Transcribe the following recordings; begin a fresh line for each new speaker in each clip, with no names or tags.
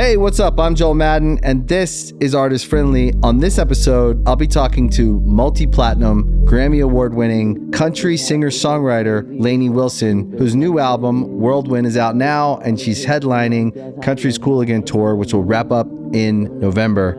Hey, what's up? I'm Joel Madden, and this is Artist Friendly. On this episode, I'll be talking to multi-platinum, Grammy Award-winning country singer-songwriter Lainey Wilson, whose new album, Whirlwind, is out now, and she's headlining Country's Cool Again Tour, which will wrap up in November.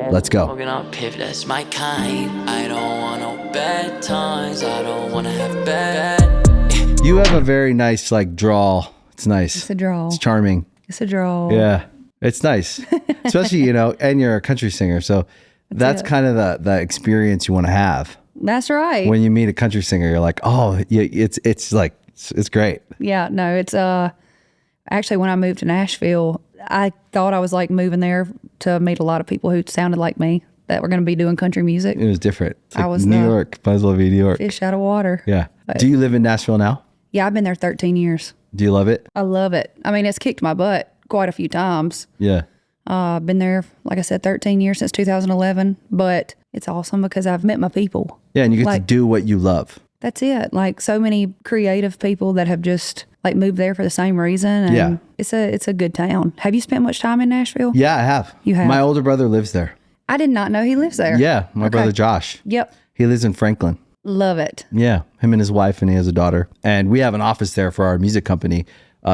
Let's go.
That's my kind. I don't want no bad times. I don't want to have bad.
You have a very nice, drawl. It's nice.
It's a drawl.
It's charming.
It's a drawl.
Yeah. It's nice, especially, and you're a country singer. So that's kind of the experience you want to have.
That's right.
When you meet a country singer, you're like, oh, yeah, it's great.
Yeah, no, it's actually when I moved to Nashville, I thought I was moving there to meet a lot of people who sounded like me that were going to be doing country music.
It was different. It's
I was
New York. Might as well be New York.
Fish out of water.
Yeah.
But,
do you live in Nashville now?
Yeah, I've been there 13 years.
Do you love it?
I love it. I mean, it's kicked my butt quite a few times.
Yeah.
I've been there, like I said, 13 years since 2011, but it's awesome because I've met my people.
Yeah, and you get to do what you love.
That's it. So many creative people that have just moved there for the same reason. And
yeah.
It's a good town. Have you spent much time in Nashville?
Yeah, I have.
You have?
My older brother lives there.
I did not know he lives there.
Yeah, my brother Josh.
Yep.
He lives in Franklin.
Love it.
Yeah, him and his wife, and he has a daughter. And we have an office there for our music company.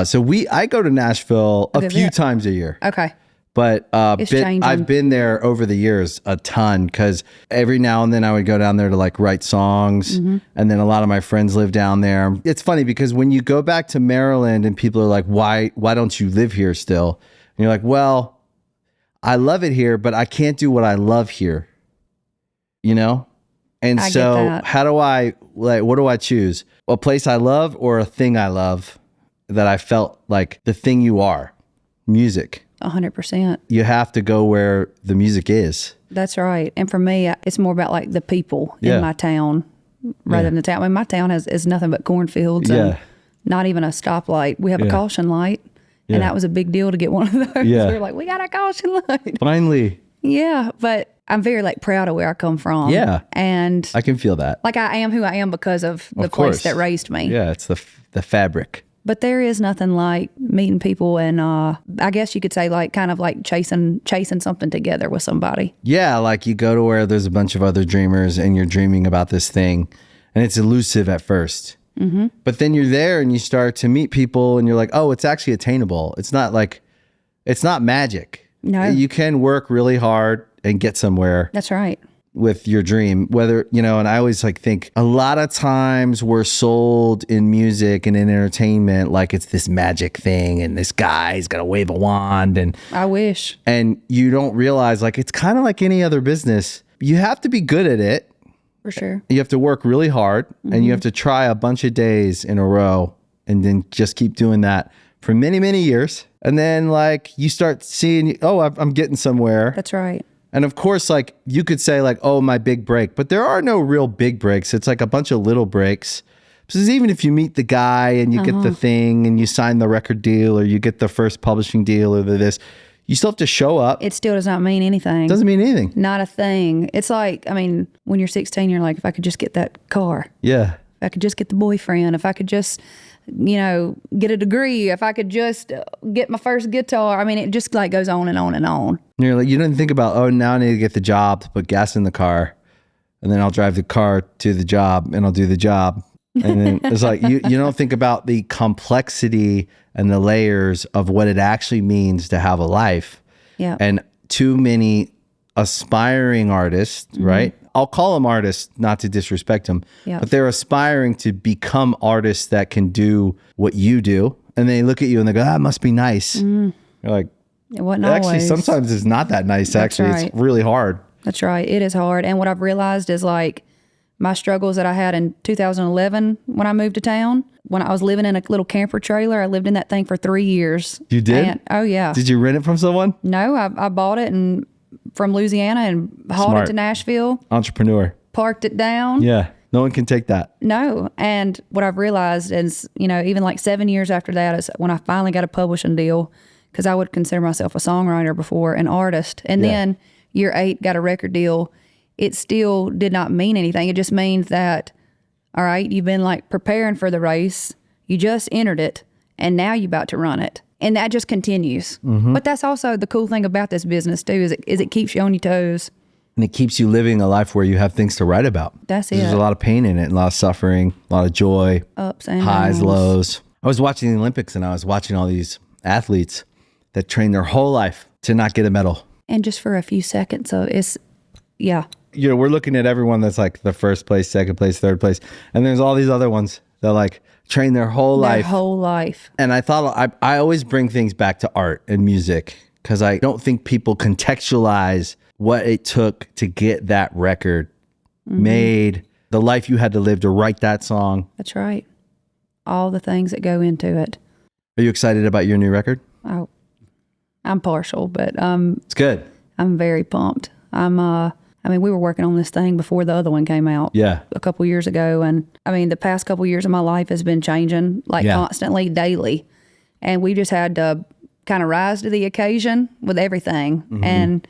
So I go to Nashville a few times a year.
Okay.
But I've been there over the years a ton because every now and then I would go down there to write songs. Mm-hmm. And then a lot of my friends live down there. It's funny because when you go back to Maryland and people are like, why don't you live here still? And you're like, well, I love it here, but I can't do what I love here. And so how do what do I choose? A place I love or a thing I love that I felt like the thing you are, music.
100%.
You have to go where the music is.
That's right. And for me, it's more about the people in my town rather than the town. I mean, my town is nothing but cornfields and not even a stoplight. We have a caution light, and that was a big deal to get one of those. Yeah. We were like, we got a caution light.
Finally.
Yeah, but I'm very proud of where I come from.
Yeah.
And
I can feel that.
I am who I am because of the place that raised me.
Yeah, it's the fabric.
But there is nothing like meeting people and I guess you could say chasing something together with somebody.
Yeah, you go to where there's a bunch of other dreamers and you're dreaming about this thing and it's elusive at first. Mm-hmm. But then you're there and you start to meet people and you're like, oh, it's actually attainable. It's not it's not magic.
No.
You can work really hard and get somewhere.
That's right.
With your dream, whether, and I always think a lot of times we're sold in music and in entertainment like it's this magic thing and this guy's got to wave a wand and
I wish.
And you don't realize it's kind of like any other business. You have to be good at it.
For sure.
You have to work really hard and you have to try a bunch of days in a row and then just keep doing that for many, many years. And then you start seeing, oh, I'm getting somewhere.
That's right.
And of course, you could say oh, my big break, but there are no real big breaks. It's a bunch of little breaks. Because even if you meet the guy and you get the thing and you sign the record deal or you get the first publishing deal or this, you still have to show up.
It still does not mean anything.
It doesn't mean anything.
Not a thing. It's when you're 16, you're like, if I could just get that car.
Yeah.
If I could just get the boyfriend. If I could just, get a degree. If I could just get my first guitar. I mean, it just goes on and on and on.
You're you didn't think about, oh, now I need to get the job to put gas in the car. And then I'll drive the car to the job and I'll do the job. And then it's you don't think about the complexity and the layers of what it actually means to have a life.
Yeah.
And too many aspiring artists, right? I'll call them artists, not to disrespect them, but they're aspiring to become artists that can do what you do. And they look at you and they go, that must be nice. You're like,
it wasn't
actually,
always.
sometimes it's not that nice.
That's
actually,
right.
It's really hard.
That's right. It is hard. And what I've realized is my struggles that I had in 2011 when I moved to town, when I was living in a little camper trailer, I lived in that thing for 3 years.
You did?
Oh, yeah.
Did you rent it from someone?
No, I bought it from Louisiana and hauled it to Nashville.
Entrepreneur.
Parked it down.
Yeah. No one can take that.
No. And what I've realized is, even 7 years after that is when I finally got a publishing deal, because I would consider myself a songwriter before, an artist. And then year 8, got a record deal. It still did not mean anything. It just means that, all right, you've been preparing for the race. You just entered it and now you're about to run it. And that just continues. But that's also the cool thing about this business too, is it keeps you on your toes.
And it keeps you living a life where you have things to write about.
That's it.
There's a lot of pain in it, a lot of suffering, a lot of joy,
ups and
highs,
downs.
lows. I was watching the Olympics and I was watching all these athletes that train their whole life to not get a medal.
And just for a few seconds. So
We're looking at everyone that's like the first place, second place, third place. And there's all these other ones that like train their whole life. And I thought I always bring things back to art and music because I don't think people contextualize what it took to get that record made, the life you had to live to write that song.
That's right. All the things that go into it.
Are you excited about your new record?
Oh, I'm partial, but
it's good.
I'm very pumped. We were working on this thing before the other one came out.
Yeah.
A couple years ago. And the past couple years of my life has been changing constantly, daily. And we just had to kind of rise to the occasion with everything. And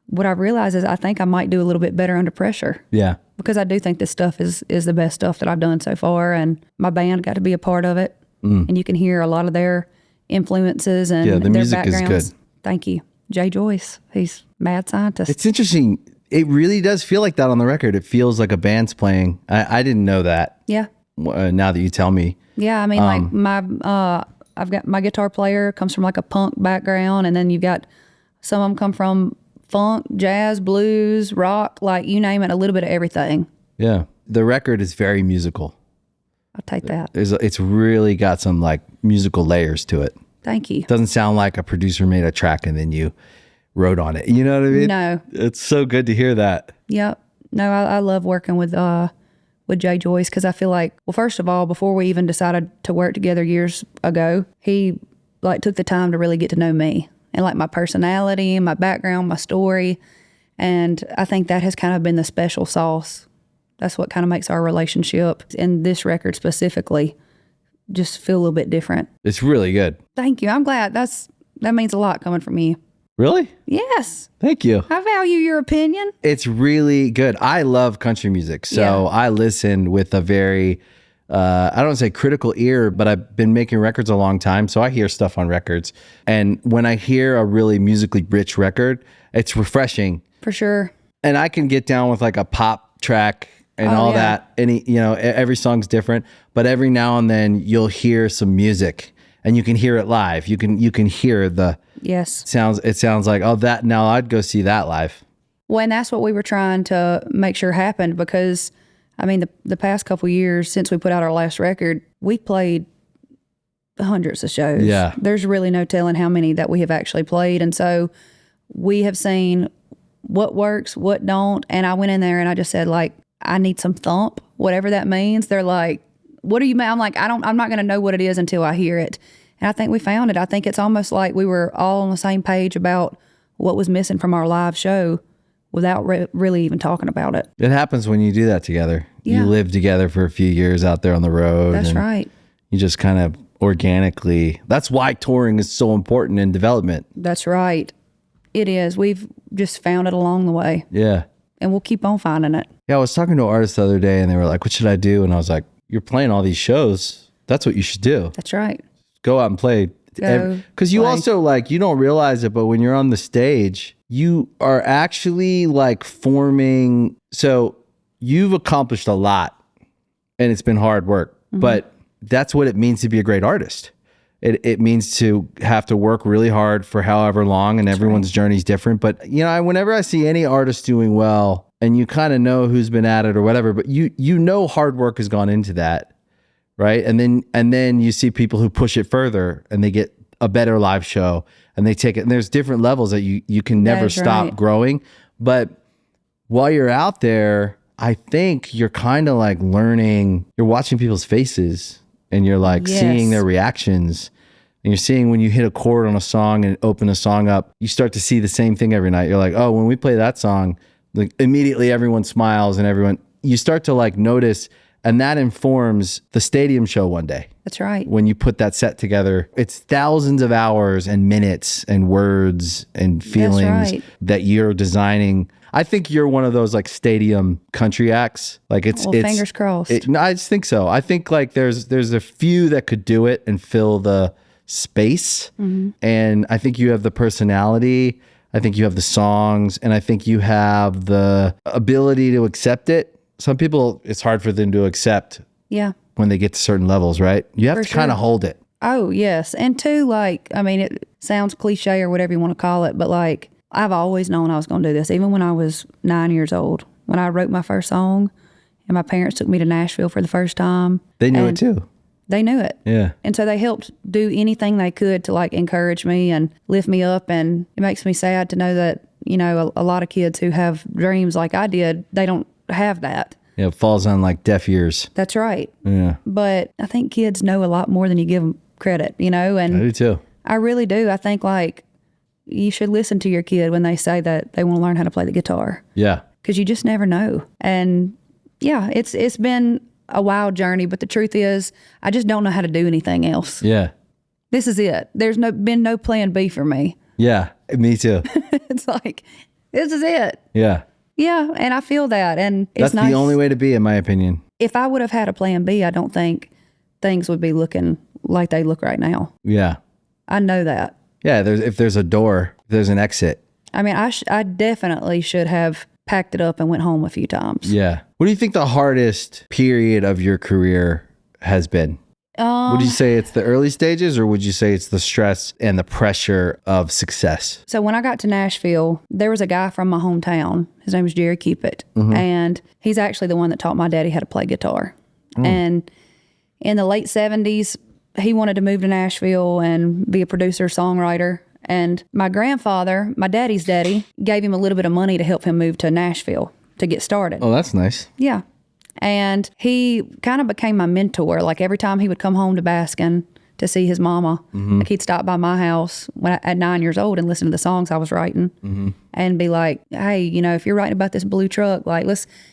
what I realized is I think I might do a little bit better under pressure.
Yeah.
Because I do think this stuff is the best stuff that I've done so far. And my band got to be a part of it. And you can hear a lot of their influences and
the
their
music
backgrounds.
is good.
Thank you. Jay Joyce, he's mad scientist.
It's interesting. It really does feel like that on the record. It feels like a band's playing. I didn't know that.
Yeah.
Now that you tell me.
Yeah, I've got my guitar player comes from like a punk background, and then you've got some of them come from funk, jazz, blues, rock, like you name it, a little bit of everything.
Yeah. The record is very musical.
I'll take that.
It's really got some like musical layers to it.
Thank you.
It doesn't sound like a producer made a track and then you wrote on it. You know what I mean?
No.
It's so good to hear that.
Yep. No, I love working with Jay Joyce because I feel like, well, first of all, before we even decided to work together years ago, he like took the time to really get to know me and like my personality, my background, my story. And I think that has kind of been the special sauce. That's what kind of makes our relationship, and this record specifically, just feel a little bit different.
It's really good.
Thank you. I'm glad. That means a lot coming from you.
Really?
Yes.
Thank you.
I value your opinion.
It's really good. I love country music. So I listen with a very, I don't want to say critical ear, but I've been making records a long time. So I hear stuff on records. And when I hear a really musically rich record, it's refreshing.
For sure.
And I can get down with like a pop track and all that. Every song's different, but every now and then you'll hear some music and you can hear it live. You can hear the it sounds like, now I'd go see that live.
Well, and that's what we were trying to make sure happened because the past couple years since we put out our last record, we played hundreds of shows.
Yeah.
There's really no telling how many that we have actually played. And so we have seen what works, what don't. And I went in there and I just said, like, I need some thump, whatever that means. They're like, what do you mean? I'm like, I'm not going to know what it is until I hear it. And I think we found it. I think it's almost like we were all on the same page about what was missing from our live show without really even talking about it.
It happens when you do that together.
Yeah.
You live together for a few years out there on the road.
That's right.
You just kind of organically, that's why touring is so important in development.
That's right. It is. We've just found it along the way.
Yeah.
And we'll keep on finding it.
Yeah, I was talking to an artist the other day and they were like, what should I do? And I was like, you're playing all these shows. That's what you should do.
That's right.
Go out and play. Because you also like, you don't realize it, but when you're on the stage, you are actually like forming. So you've accomplished a lot and it's been hard work, but that's what it means to be a great artist. It means to have to work really hard for however long, and everyone's journey is different. But whenever I see any artist doing well, and you kind of know who's been at it or whatever, but you know hard work has gone into that, right? And then you see people who push it further, and they get a better live show, and they take it. And there's different levels that you can never stop growing. But while you're out there, I think you're kind of like learning. You're watching people's faces, and you're like seeing their reactions. And you're seeing when you hit a chord on a song and open a song up, you start to see the same thing every night. You're like, oh, when we play that song, like immediately everyone smiles and you start to like notice, and that informs the stadium show one day.
That's right.
When you put that set together, it's thousands of hours and minutes and words and feelings that you're designing. I think you're one of those like stadium country acts. Like it's
fingers crossed.
No, I just think so. I think like there's a few that could do it and fill the space. And I think you have the personality. I think you have the songs, and I think you have the ability to accept it. Some people, it's hard for them to accept when they get to certain levels, right? You have to kind of hold it.
Oh, yes. And two, like, I mean, it sounds cliche or whatever you want to call it, but like, I've always known I was going to do this. Even when I was 9 years old, when I wrote my first song and my parents took me to Nashville for the first time.
They knew it too.
They knew it.
Yeah.
And so they helped do anything they could to like encourage me and lift me up. And it makes me sad to know that, you know, a lot of kids who have dreams like I did, they don't have that.
Yeah, it falls on like deaf ears.
That's right.
Yeah.
But I think kids know a lot more than you give them credit, you know? And
I do too.
I really do. I think like you should listen to your kid when they say that they want to learn how to play the guitar.
Yeah.
Because you just never know. And yeah, it's been a wild journey, but the truth is I just don't know how to do anything else.
Yeah.
This is it. There's been no plan B for me.
Yeah, me too.
It's like, this is it.
Yeah.
Yeah, and I feel that. And it's
That's
nice.
the only way to be, in my opinion.
If I would have had a plan B, I don't think things would be looking like they look right now.
Yeah.
I know that.
Yeah, if there's a door, there's an exit.
I mean, I definitely should have packed it up and went home a few times.
Yeah. What do you think the hardest period of your career has been? Would you say it's the early stages, or would you say it's the stress and the pressure of success?
So when I got to Nashville, there was a guy from my hometown. His name was Jerry Cupid. And he's actually the one that taught my daddy how to play guitar. And in the late 70s, he wanted to move to Nashville and be a producer, songwriter. And my grandfather, my daddy's daddy, gave him a little bit of money to help him move to Nashville to get started.
Oh, that's nice.
Yeah. And he kind of became my mentor. Like every time he would come home to Baskin to see his mama, like he'd stop by my house at 9 years old and listen to the songs I was writing and be like, hey, you know, if you're writing about this blue truck, like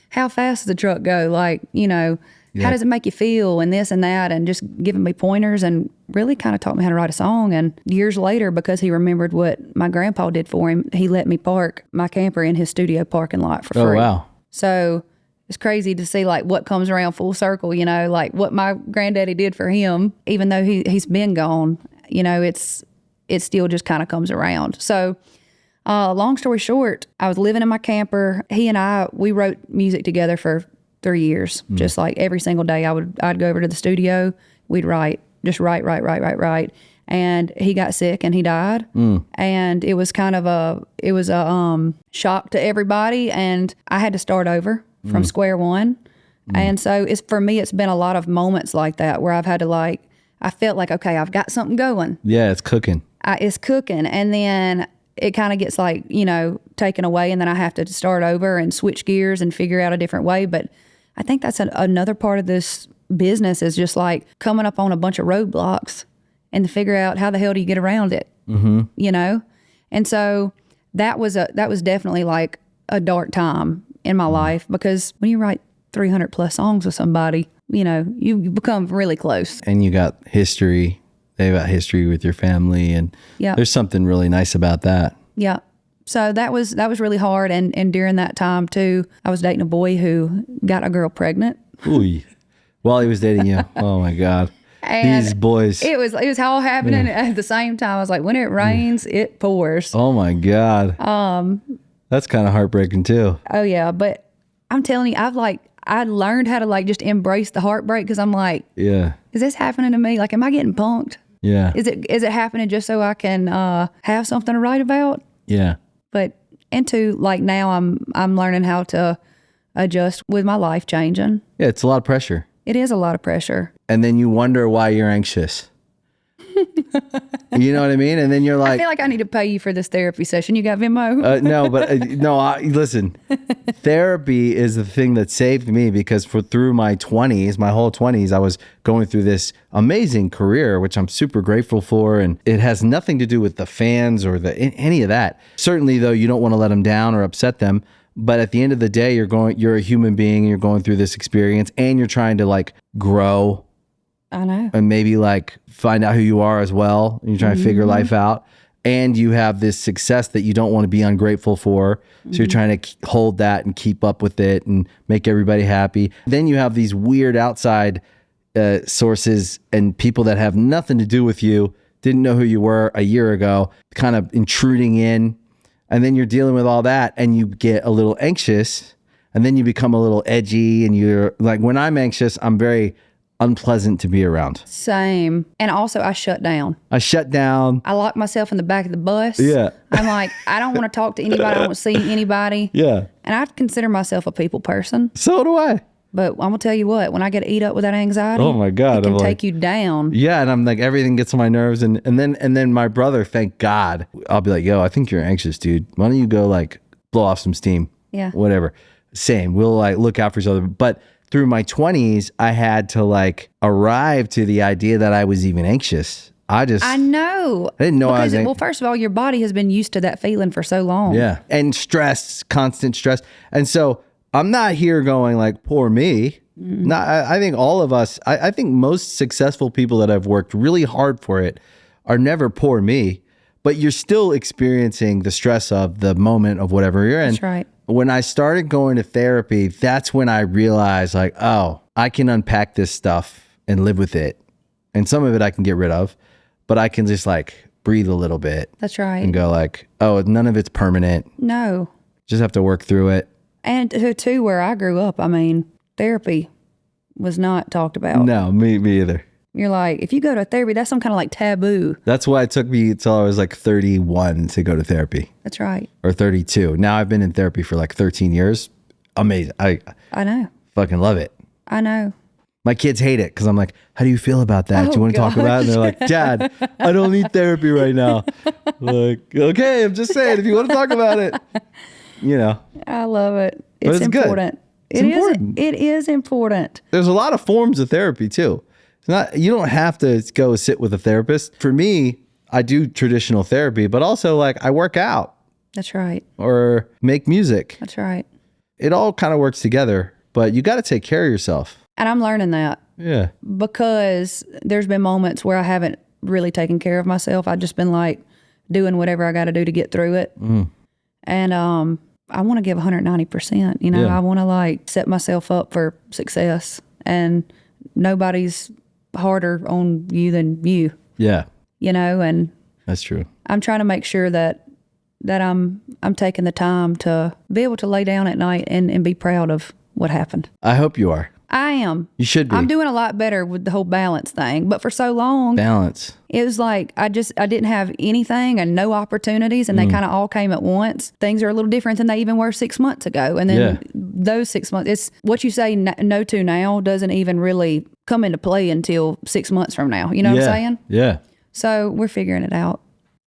how fast does the truck go? Like, you know, how does it make you feel and this and that, and just giving me pointers and really kind of taught me how to write a song. And years later, because he remembered what my grandpa did for him, he let me park my camper in his studio parking lot for free.
Oh, wow.
So it's crazy to see like what comes around full circle, you know, like what my granddaddy did for him, even though he's been gone, you know, it still just kind of comes around. So long story short, I was living in my camper. He and we wrote music together for 3 years. Just like every single day I'd go over to the studio, we'd write. And he got sick and he died. And it was kind of a shock to everybody. And I had to start over from square one. And so for me, it's been a lot of moments like that where I've had to I felt like, okay, I've got something going.
Yeah, it's cooking.
It's cooking. And then it kind of gets like, you know, taken away. And then I have to start over and switch gears and figure out a different way. But I think that's another part of this business is just like coming up on a bunch of roadblocks and to figure out how the hell do you get around it, you know? And so that was definitely like a dark time in my life, because when you write 300 plus songs with somebody, you know, you become really close.
And you got history. They got history with your family, and there's something really nice about that.
Yeah. So that was really hard. And during that time too, I was dating a boy who got a girl pregnant.
Ooh. While he was dating you. Oh my God.
And
these boys.
It was all happening at the same time. I was like, when it rains, it pours.
Oh my God. That's kind of heartbreaking too.
Oh yeah. But I'm telling you, I learned how to like just embrace the heartbreak, because I'm like, is this happening to me? Like, am I getting punked?
Yeah.
Is it happening just so I can have something to write about?
Yeah.
But into like now I'm learning how to adjust with my life changing.
Yeah, it's a lot of pressure.
It is a lot of pressure.
And then you wonder why you're anxious. You know what I mean? And then you're like,
I feel like I need to pay you for this therapy session. You got Venmo?
No, but listen, therapy is the thing that saved me, because through my whole 20s, I was going through this amazing career, which I'm super grateful for. And it has nothing to do with the fans or any of that. Certainly though, you don't want to let them down or upset them. But at the end of the day, you're a human being, and you're going through this experience, and you're trying to like grow.
I know.
And maybe like find out who you are as well. And you're trying to figure life out. And you have this success that you don't want to be ungrateful for. So you're trying to hold that and keep up with it and make everybody happy. Then you have these weird outside sources and people that have nothing to do with you didn't know who you were a year ago, kind of intruding in. And then you're dealing with all that and you get a little anxious and then you become a little edgy and you're like, when I'm anxious, I'm very unpleasant to be around.
Same. And also I shut down.
I
lock myself in the back of the bus.
Yeah.
I'm like, I don't want to talk to anybody. I don't want to see anybody.
Yeah.
And I consider myself a people person.
So do I.
But I'm going to tell you what, when I get eat up with that anxiety,
oh my God,
it can take you down.
Yeah. And I'm like, everything gets on my nerves. And then my brother, thank God, I'll be like, yo, I think you're anxious, dude. Why don't you go like blow off some steam?
Yeah.
Whatever. Same. We'll like look out for each other. But through my 20s, I had to like arrive to the idea that I was even anxious. I
know.
I didn't know I was
well, first of all, your body has been used to that feeling for so long.
Yeah. And stress, constant stress. And so I'm not here going like, poor me. No, I think all of us, I think most successful people that I've worked really hard for it are never poor me, but you're still experiencing the stress of the moment of whatever you're in.
That's right.
When I started going to therapy, that's when I realized like, oh, I can unpack this stuff and live with it. And some of it I can get rid of, but I can just like breathe a little bit.
That's right.
And go like, oh, none of it's permanent.
No.
Just have to work through it.
And too, where I grew up, I mean, therapy was not talked about.
No, me either.
You're like, if you go to therapy, that's some kind of like taboo.
That's why it took me until I was like 31 to go to therapy.
That's right.
Or 32. Now I've been in therapy for like 13 years. Amazing. I
know.
Fucking love it.
I know.
My kids hate it because I'm like, how do you feel about that? Do you want to talk about it? And they're like, Dad, I don't need therapy right now. Like, okay, I'm just saying, if you want to talk about it, you know.
I love it. It's important.
It's important.
It is important.
There's a lot of forms of therapy too. It's not, you don't have to go sit with a therapist. For me, I do traditional therapy, but also like I work out.
That's right.
Or make music.
That's right.
It all kind of works together, but you got to take care of yourself.
And I'm learning that.
Yeah.
Because there's been moments where I haven't really taken care of myself. I've just been like doing whatever I got to do to get through it. And I want to give 190%. You know, I want to like set myself up for success. And nobody's harder on you than you.
Yeah.
You know, and
that's true.
I'm trying to make sure that I'm taking the time to be able to lay down at night and be proud of what happened.
I hope you are.
I am.
You should be.
I'm doing a lot better with the whole balance thing. But for so long, it was like I didn't have anything and no opportunities, and they kind of all came at once. Things are a little different than they even were 6 months ago. And then those 6 months, it's what you say no to now doesn't even really come into play until 6 months from now. You know what I'm saying?
Yeah.
So we're figuring it out.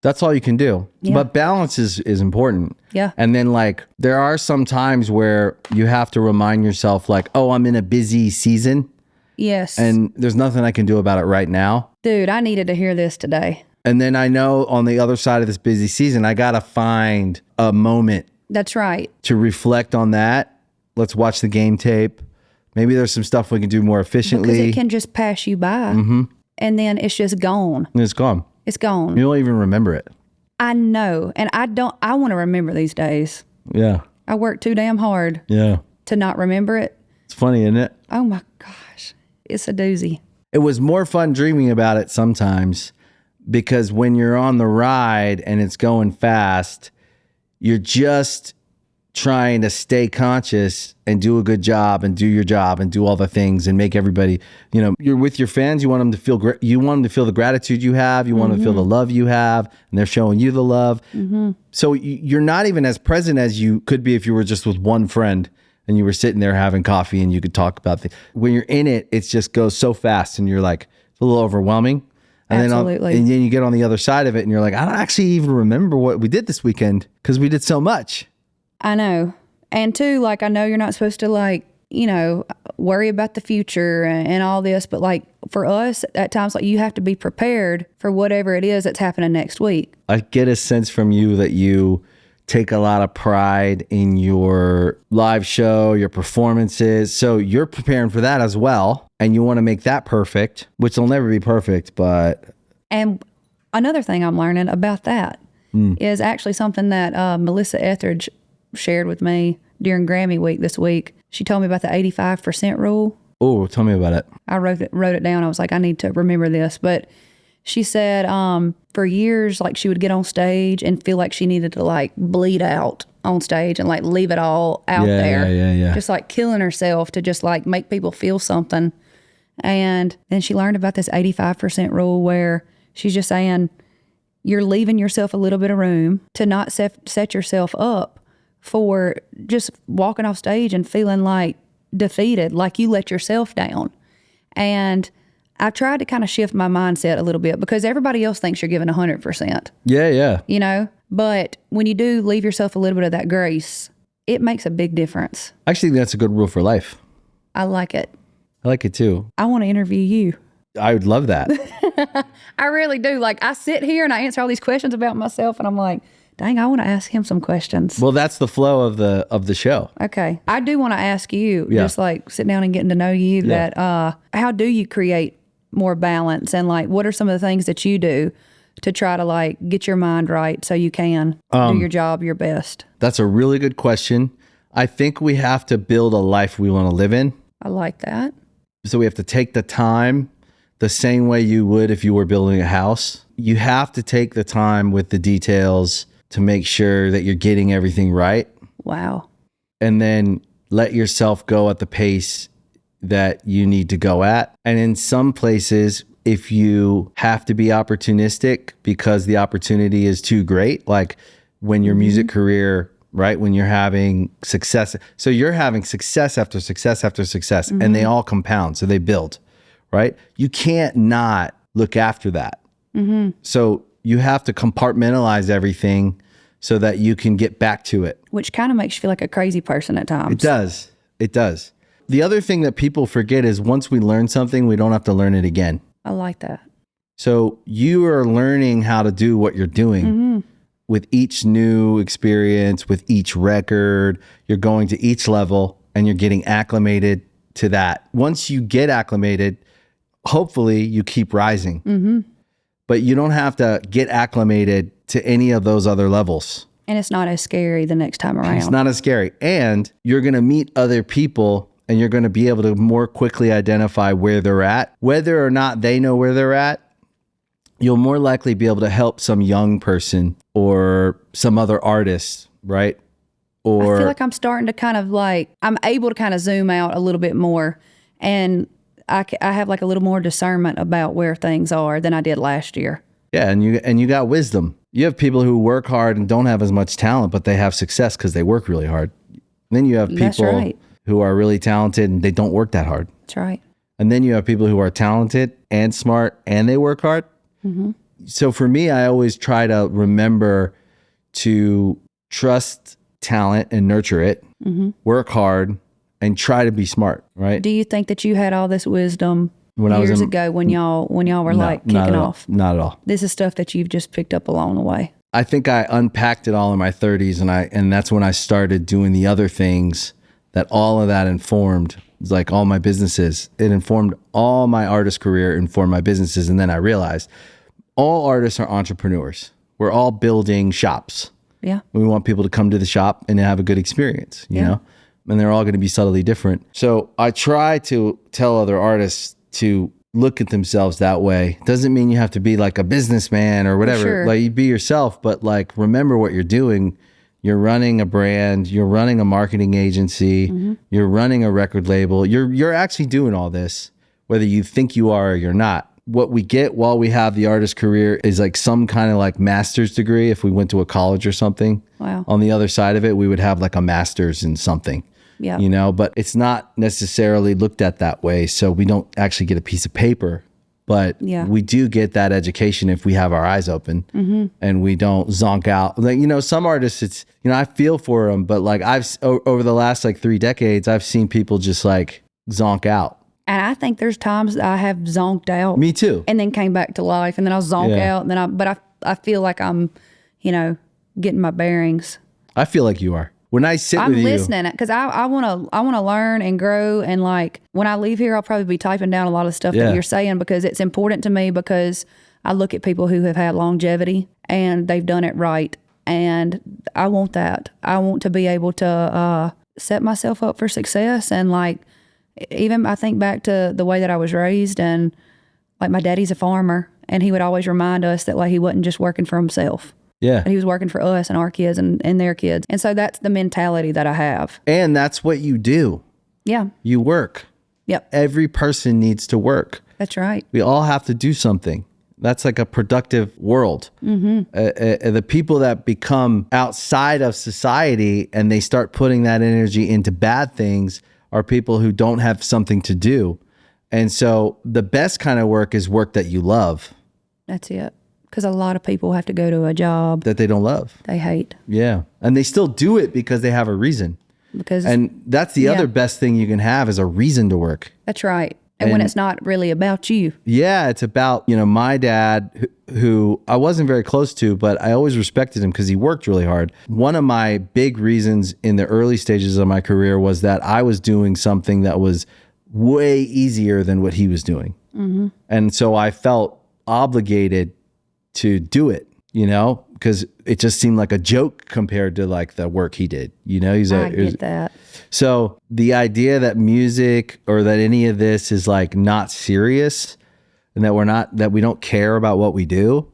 That's all you can do. Yeah. But balance is important.
Yeah.
And then like there are some times where you have to remind yourself like, oh, I'm in a busy season.
Yes.
And there's nothing I can do about it right now.
Dude, I needed to hear this today.
And then I know on the other side of this busy season, I got to find a moment.
That's right.
To reflect on that. Let's watch the game tape. Maybe there's some stuff we can do more efficiently.
Because it can just pass you by. And then it's just gone.
And it's gone.
It's gone.
You don't even remember it.
I know. And I want to remember these days.
Yeah.
I work too damn hard.
Yeah.
To not remember it.
It's funny, isn't it?
Oh my gosh. It's a doozy.
It was more fun dreaming about it sometimes because when you're on the ride and it's going fast, you're just trying to stay conscious and do a good job and do your job and do all the things and make everybody, you know, you're with your fans. You want them to feel great. You want them to feel the gratitude you have. You want them to feel the love you have, and they're showing you the love. So you're not even as present as you could be if you were just with one friend and you were sitting there having coffee and you could talk about things. When you're in it, it just goes so fast and you're like, it's a little overwhelming. And
Absolutely.
then you get on the other side of it and you're like, I don't actually even remember what we did this weekend because we did so much.
I know. And two, like, I know you're not supposed to, like, you know, worry about the future and all this, but like for us at times, like you have to be prepared for whatever it is that's happening next week.
I get a sense from you that you take a lot of pride in your live show, your performances. So you're preparing for that as well. And you want to make that perfect, which will never be perfect, but.
And another thing I'm learning about that is actually something that Melissa Etheridge shared with me during Grammy week this week. She told me about the 85% rule.
Oh, tell me about it.
I wrote it down. I was like, I need to remember this. But She said for years, like she would get on stage and feel like she needed to like bleed out on stage and like leave it all out there.
Yeah.
Just like killing herself to just like make people feel something. And then she learned about this 85% rule where she's just saying you're leaving yourself a little bit of room to not set yourself up for just walking off stage and feeling like defeated, like you let yourself down. And I've tried to kind of shift my mindset a little bit because everybody else thinks you're giving 100%.
Yeah.
You know, but when you do leave yourself a little bit of that grace, it makes a big difference.
I actually think that's a good rule for life.
I like it.
I like it too.
I want to interview you.
I would love that.
I really do. Like I sit here and I answer all these questions about myself and I'm like, dang, I want to ask him some questions.
Well, that's the flow of the show.
Okay. I do want to ask you, just like sit down and getting to know you, that how do you create more balance, and like what are some of the things that you do to try to like get your mind right so you can do your job your best?
That's a really good question. I think we have to build a life we want to live in.
I like that.
So we have to take the time the same way you would if you were building a house. You have to take the time with the details to make sure that you're getting everything right.
Wow.
And then let yourself go at the pace that you need to go at. And in some places, if you have to be opportunistic because the opportunity is too great, like when your music career, right, when you're having success. So you're having success after success after success, and they all compound. So they build, right? You can't not look after that. So you have to compartmentalize everything so that you can get back to it.
Which kind of makes you feel like a crazy person at times.
It does. It does. The other thing that people forget is once we learn something, we don't have to learn it again.
I like that.
So you are learning how to do what you're doing with each new experience, with each record. You're going to each level and you're getting acclimated to that. Once you get acclimated, hopefully you keep rising. But you don't have to get acclimated to any of those other levels.
And it's not as scary the next time around.
It's not as scary. And you're going to meet other people and you're going to be able to more quickly identify where they're at. Whether or not they know where they're at, you'll more likely be able to help some young person or some other artist, right? Or
I feel like I'm starting to kind of like, I'm able to kind of zoom out a little bit more. And I have like a little more discernment about where things are than I did last year.
Yeah, and you got wisdom. You have people who work hard and don't have as much talent, but they have success because they work really hard. And then you have people who are really talented and they don't work that hard.
That's right.
And then you have people who are talented and smart and they work hard. So for me, I always try to remember to trust talent and nurture it, work hard, and try to be smart, right?
Do you think that you had all this wisdom years ago when y'all were like kicking off?
Not at all.
This is stuff that you've just picked up along the way.
I think I unpacked it all in my 30s, and that's when I started doing the other things that all of that informed. It's like all my businesses. It informed all my artist career, informed my businesses, and then I realized all artists are entrepreneurs. We're all building shops.
Yeah.
We want people to come to the shop and have a good experience, you know? And they're all going to be subtly different. So I try to tell other artists to look at themselves that way. Doesn't mean you have to be like a businessman or whatever.
Sure.
Like you be yourself, but like remember what you're doing. You're running a brand, you're running a marketing agency, you're running a record label. You're actually doing all this, whether you think you are or you're not. What we get while we have the artist career is like some kind of like master's degree. If we went to a college or something, on the other side of it, we would have like a master's in something.
Yeah.
You know, but it's not necessarily looked at that way. So we don't actually get a piece of paper, but we do get that education if we have our eyes open and we don't zonk out. Like, you know, some artists, it's, you know, I feel for them, but like over the last like 3 decades, I've seen people just like zonk out.
And I think there's times that I have zonked out.
Me too.
And then came back to life and then I'll zonk out and then but I feel like I'm, you know, getting my bearings.
I feel like you are. When I sit with you,
I'm listening because I want to learn and grow, and like when I leave here, I'll probably be typing down a lot of stuff that you're saying because it's important to me because I look at people who have had longevity and they've done it right, and I want that. I want to be able to set myself up for success, and like even I think back to the way that I was raised, and Like my daddy's a farmer, and he would always remind us that like he wasn't just working for himself.
Yeah.
But he was working for us and our kids and their kids. And so that's the mentality that I have.
And that's what you do.
Yeah.
You work.
Yep.
Every person needs to work.
That's right.
We all have to do something. That's like a productive world. The people that become outside of society and they start putting that energy into bad things are people who don't have something to do. And so the best kind of work is work that you love.
That's it. Because a lot of people have to go to a job
that they don't love.
They hate.
Yeah. And they still do it because they have a reason. And that's the other best thing you can have is a reason to work.
That's right. And when it's not really about you.
Yeah, it's about, my dad, who I wasn't very close to, but I always respected him because he worked really hard. One of my big reasons in the early stages of my career was that I was doing something that was way easier than what he was doing. And so I felt obligated to do it, because it just seemed like a joke compared to like the work he did. I get that. So the idea that music or that any of this is like not serious and that we don't care about what we do,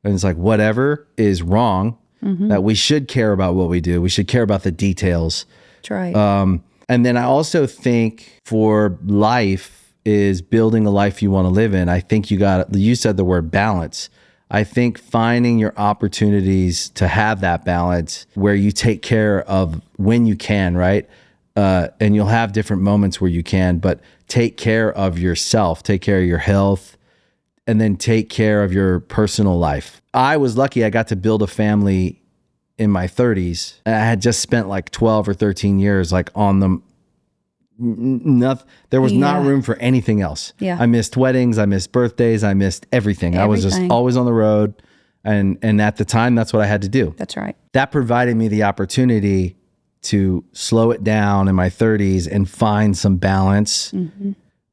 and it's like whatever is wrong, that we should care about what we do. We should care about the details.
That's right.
And then I also think for life is building a life you want to live in. I think you said the word balance. I think finding your opportunities to have that balance where you take care of when you can, right? And you'll have different moments where you can, but take care of yourself, take care of your health, and then take care of your personal life. I was lucky I got to build a family in my 30s. I had just spent like 12 or 13 years like on them. There was not room for anything else.
Yeah.
I missed weddings. I missed birthdays. I missed everything. I was just always on the road. And at the time, that's what I had to do.
That's right.
That provided me the opportunity to slow it down in my 30s and find some balance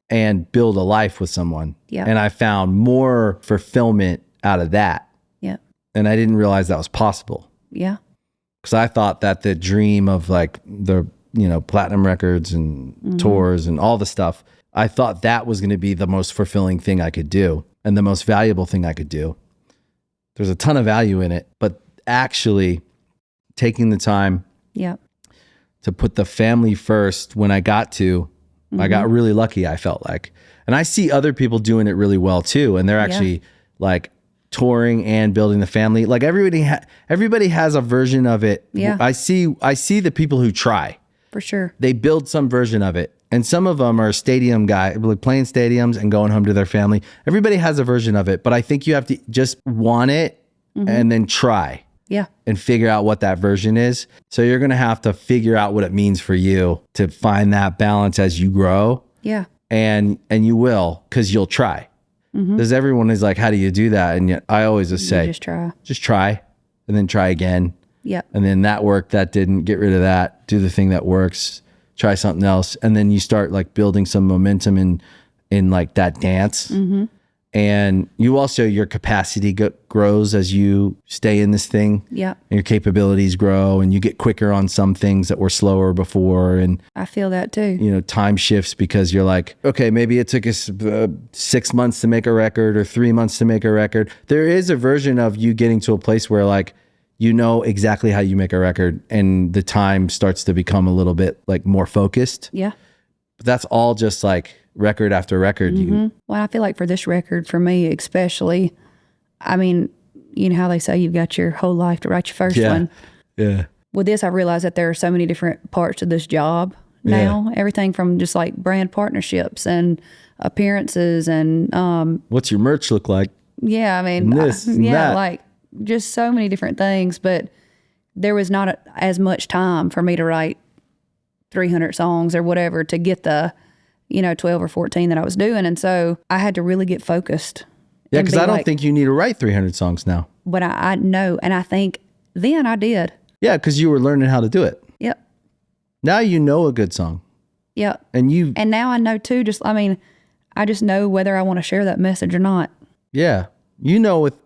and build a life with someone.
Yeah.
And I found more fulfillment out of that.
Yeah.
And I didn't realize that was possible.
Yeah.
Because I thought that the dream of like the platinum records and tours and all the stuff, I thought that was going to be the most fulfilling thing I could do and the most valuable thing I could do. There's a ton of value in it, but actually taking the time to put the family first when I got really lucky, I felt like. And I see other people doing it really well too. And they're actually like touring and building the family. Like everybody has a version of it.
Yeah.
I see the people who try.
For sure.
They build some version of it. And some of them are stadium guys, like playing stadiums and going home to their family. Everybody has a version of it, but I think you have to just want it and then try.
Yeah.
And figure out what that version is. So you're going to have to figure out what it means for you to find that balance as you grow.
Yeah.
And you will, because you'll try. Because everyone is like, how do you do that? And yet I always just say, just try and then try again.
Yep.
And then that didn't, get rid of that, do the thing that works, try something else. And then you start like building some momentum in like that dance. And you also, your capacity grows as you stay in this thing.
Yeah.
And your capabilities grow and you get quicker on some things that were slower before. And
I feel that too.
Time shifts because you're like, okay, maybe it took us 6 months to make a record or 3 months to make a record. There is a version of you getting to a place where like, exactly how you make a record and the time starts to become a little bit like more focused.
Yeah.
But that's all just like record after record.
Well, I feel like for this record, for me especially, I mean, you know how they say you've got your whole life to write your first one.
Yeah.
With this, I realized that there are so many different parts of this job now. Yeah. Everything from just like brand partnerships and appearances and
what's your merch look like?
Yeah, I mean, like just so many different things. But there was not as much time for me to write 300 songs or whatever to get the 12 or 14 that I was doing. And so I had to really get focused.
Yeah, because I don't think you need to write 300 songs now.
But I know, and I think then I did.
Yeah, because you were learning how to do it.
Yep.
Now you know a good song.
Yep.
And
now I know too, I just know whether I want to share that message or not.
Yeah.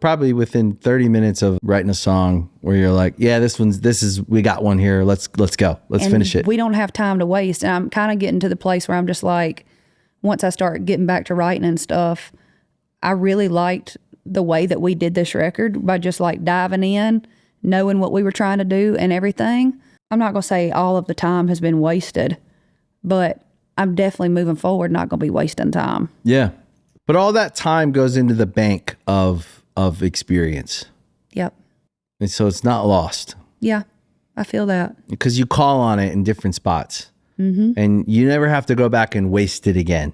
Probably within 30 minutes of writing a song where you're like, yeah, we got one here. Let's go. Let's finish it.
We don't have time to waste. And I'm kind of getting to the place where I'm just like, once I start getting back to writing and stuff, I really liked the way that we did this record by just like diving in, knowing what we were trying to do and everything. I'm not going to say all of the time has been wasted, but I'm definitely moving forward, not going to be wasting time.
Yeah. But all that time goes into the bank of experience.
Yep.
And so it's not lost.
Yeah, I feel that.
Because you call on it in different spots. Mm-hmm. And you never have to go back and waste it again.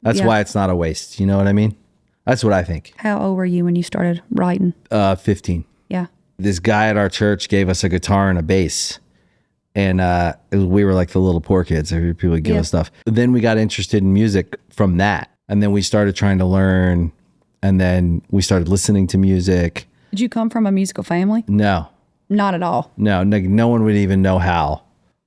That's why it's not a waste. You know what I mean? That's what I think.
How old were you when you started writing?
15.
Yeah.
This guy at our church gave us a guitar and a bass. And we were like the little poor kids. People would give us stuff. Then we got interested in music from that. And then we started trying to learn. And then we started listening to music.
Did you come from a musical family?
No.
Not at all.
No, no one would even know how,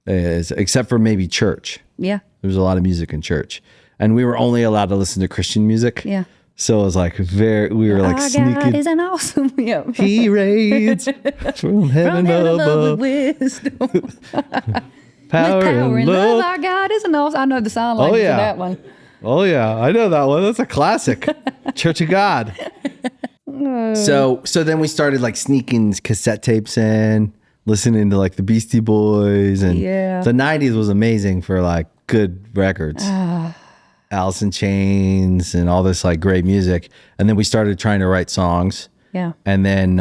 except for maybe church.
Yeah.
There was a lot of music in church. And we were only allowed to listen to Christian music.
Yeah.
So it was like we were like sneaking.
God is an awesome. Yeah.
He reigns from heaven above.
With wisdom.
Power and love.
Our God is an awesome. I know the sign language of that one.
Oh yeah, I know that one. That's a classic. Church of God. So then we started like sneaking cassette tapes in, listening to like the Beastie Boys, and the 90s was amazing for like good records. Alice in Chains and all this like great music. And then we started trying to write songs.
Yeah.
And then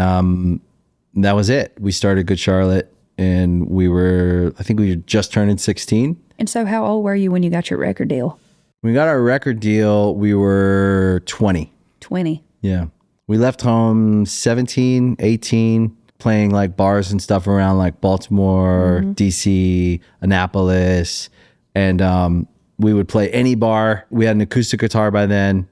that was it. We started Good Charlotte, and I think we were just turning 16.
And so how old were you when you got your record deal?
When we got our record deal, we were 20.
20.
Yeah. We left home 17, 18, playing like bars and stuff around like Baltimore, DC, Annapolis. And we would play any bar. We had an acoustic guitar by then,